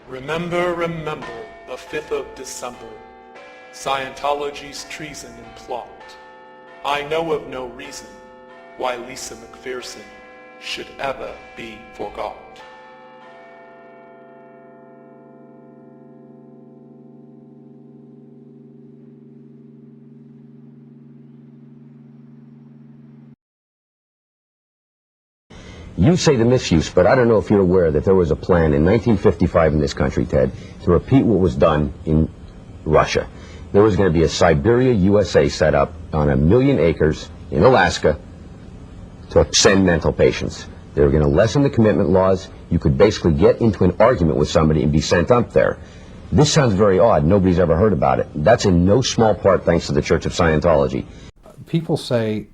Remember, remember, the 5th of December, Scientology's treason and plot. I know of no reason why Lisa McPherson should ever be forgot. You say the misuse, but I don't know if you're aware that there was a plan in 1955 in this country, Ted, to repeat what was done in Russia. There was going to be a Siberia, USA set up on 1 million acres in Alaska to send mental patients. They were going to lessen the commitment laws. You could basically get into an argument with somebody and be sent up there. This sounds very odd. Nobody's ever heard about it. That's in no small part thanks to the Church of Scientology. People say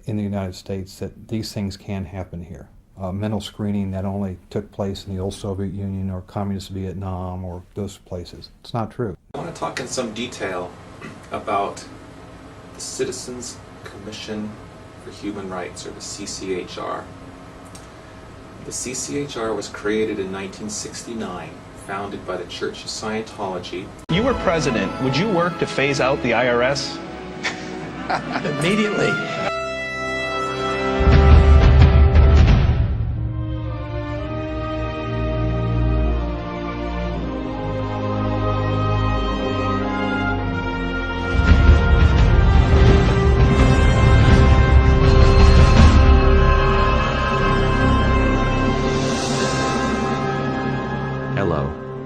in the United States that these things can happen here. Mental screening that only took place in the old Soviet Union or communist Vietnam or those places. It's not true. I want to talk in some detail about the Citizens Commission for Human Rights, or the CCHR. The CCHR was created in 1969, founded by the Church of Scientology. If you were president, would you work to phase out the IRS? Immediately.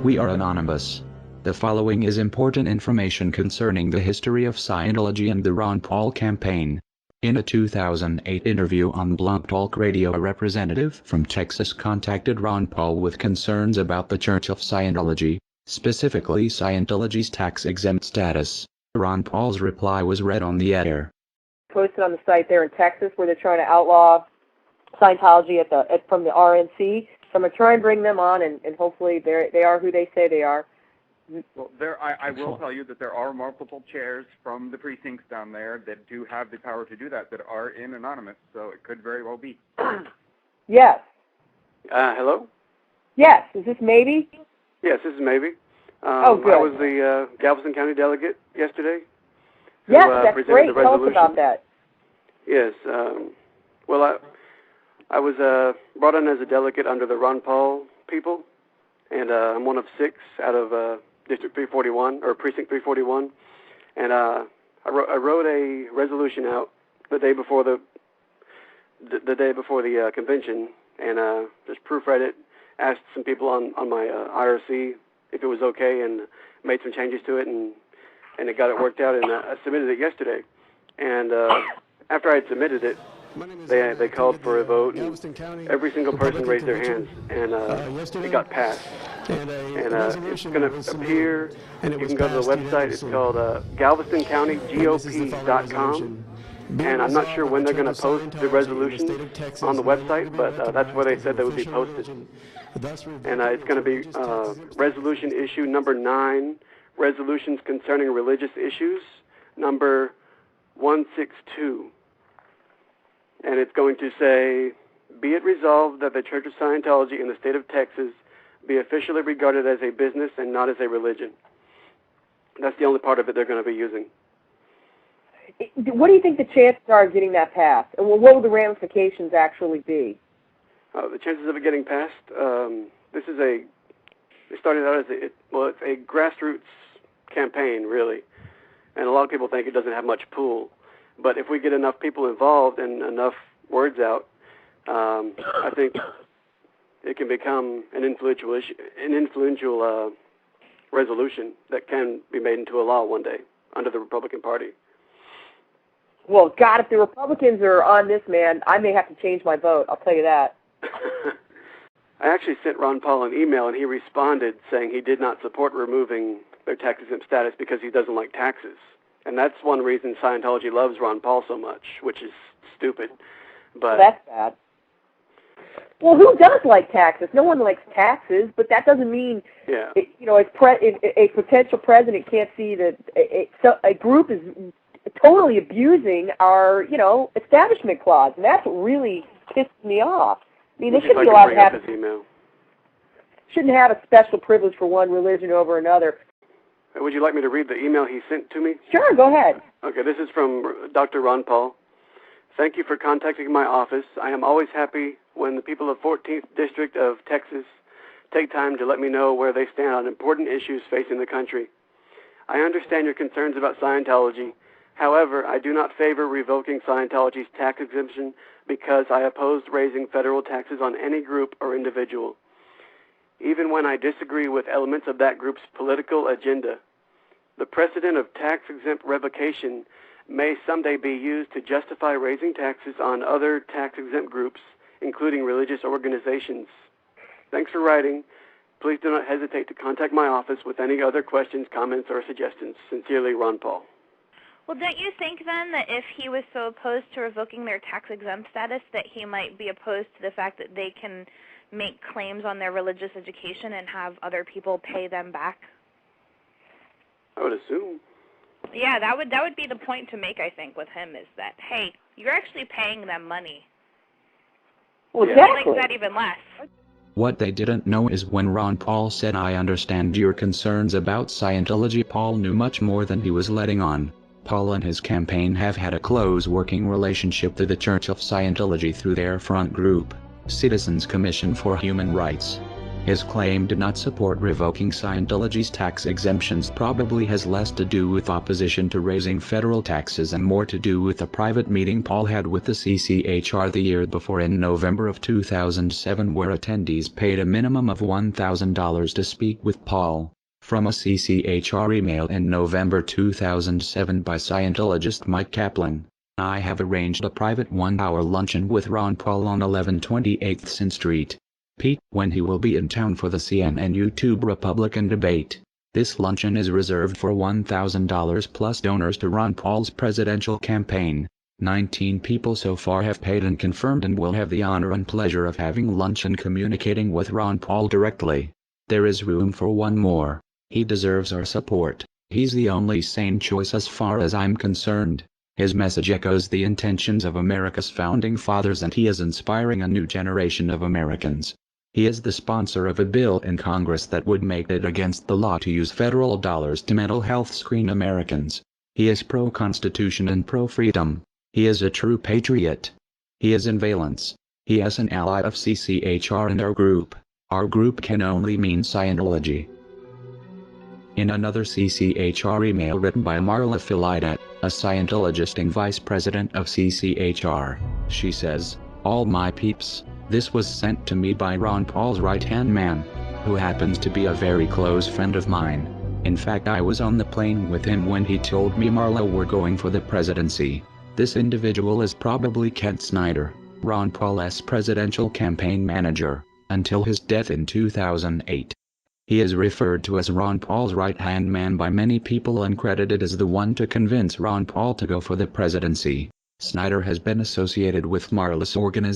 We are anonymous. The following is important information concerning the history of Scientology and the Ron Paul campaign. In a 2008 interview on Blog Talk Radio, a representative from Texas contacted Ron Paul with concerns about the Church of Scientology, specifically Scientology's tax-exempt status. Ron Paul's reply was read on the air. Posted on the site there in Texas where they're trying to outlaw Scientology from the RNC. So I'm going to try and bring them on, and hopefully they are who they say they are. Well, I will tell you that there are multiple chairs from the precincts down there that do have the power to do that are in anonymous, so it could very well be. Yes. Hello? Yes. Is this Maybe? Yes, this is Maybe. Oh, good. I was the Galveston County delegate yesterday. Yes, that's great. Tell us about that. Yes. Well, I was brought in as a delegate under the Ron Paul people, and I'm one of 6 out of District 341, or Precinct 341, and I wrote a resolution out the day before the convention, and just proofread it, asked some people on my IRC if it was okay, and made some changes to it, and it got it worked out, and I submitted it yesterday, and after I had submitted it, they called for a vote, and every single person raised their hands, and it got passed. And it's going to appear, you can go to the website, it's called GalvestonCountyGOP.com, and I'm not sure when they're going to post the resolution on the website, but that's where they said they would be posted. And it's going to be resolution issue number 9, resolutions concerning religious issues, number 162. And it's going to say, be it resolved that the Church of Scientology in the state of Texas be officially regarded as a business and not as a religion. That's the only part of it they're going to be using. What do you think the chances are of getting that passed? And what will the ramifications actually be? The chances of it getting passed, it started out as it's a grassroots campaign, really. And a lot of people think it doesn't have much pull. But if we get enough people involved and enough words out, I think it can become an influential resolution that can be made into a law one day under the Republican Party. Well, God, if the Republicans are on this, man, I may have to change my vote. I'll tell you that. I actually sent Ron Paul an email, and he responded saying he did not support removing their tax-exempt status because he doesn't like taxes. And that's one reason Scientology loves Ron Paul so much, which is stupid. But that's bad. Well, who does like taxes? No one likes taxes, but that doesn't mean, a potential president can't see that a group is totally abusing our, establishment clause, and that's what really pisses me off. I mean, they should be allowed to have. shouldn't have a special privilege for one religion over another. Would you like me to read the email he sent to me? Sure, go ahead. Okay, this is from Dr. Ron Paul. Thank you for contacting my office. I am always happy when the people of 14th District of Texas take time to let me know where they stand on important issues facing the country. I understand your concerns about Scientology. However, I do not favor revoking Scientology's tax exemption because I oppose raising federal taxes on any group or individual, even when I disagree with elements of that group's political agenda. The precedent of tax-exempt revocation may someday be used to justify raising taxes on other tax-exempt groups, including religious organizations. Thanks for writing. Please do not hesitate to contact my office with any other questions, comments, or suggestions. Sincerely, Ron Paul. Well, don't you think then that if he was so opposed to revoking their tax-exempt status that he might be opposed to the fact that they can make claims on their religious education and have other people pay them back? I would assume. Yeah, that would be the point to make, I think, with him, is that, hey, you're actually paying them money. Well, exactly. He likes that even less. What they didn't know is when Ron Paul said, "I understand your concerns about Scientology," Paul knew much more than he was letting on. Paul and his campaign have had a close working relationship to the Church of Scientology through their front group, Citizens Commission for Human Rights. His claim to not support revoking Scientology's tax exemptions probably has less to do with opposition to raising federal taxes and more to do with a private meeting Paul had with the CCHR the year before in November of 2007, where attendees paid a minimum of $1,000 to speak with Paul. From a CCHR email in November 2007 by Scientologist Mike Kaplan, "I have arranged a private 1-hour luncheon with Ron Paul on 1128 Sin Street, Pete, when he will be in town for the CNN YouTube Republican debate. This luncheon is reserved for $1,000 plus donors to Ron Paul's presidential campaign. 19 people so far have paid and confirmed and will have the honor and pleasure of having lunch and communicating with Ron Paul directly. There is room for one more. He deserves our support. He's the only sane choice as far as I'm concerned. His message echoes the intentions of America's founding fathers, and he is inspiring a new generation of Americans. He is the sponsor of a bill in Congress that would make it against the law to use federal dollars to mental health screen Americans. He is pro-Constitution and pro-freedom. He is a true patriot. He is in valence. He is an ally of CCHR and our group. Our group can only mean Scientology." In another CCHR email written by Marla Filidet, a Scientologist and vice president of CCHR, she says, "All my peeps, this was sent to me by Ron Paul's right-hand man, who happens to be a very close friend of mine. In fact, I was on the plane with him when he told me Marla were going for the presidency. This individual is probably Kent Snyder, Ron Paul's presidential campaign manager, until his death in 2008. He is referred to as Ron Paul's right-hand man by many people and credited as the one to convince Ron Paul to go for the presidency. Snyder has been associated with Marla's organization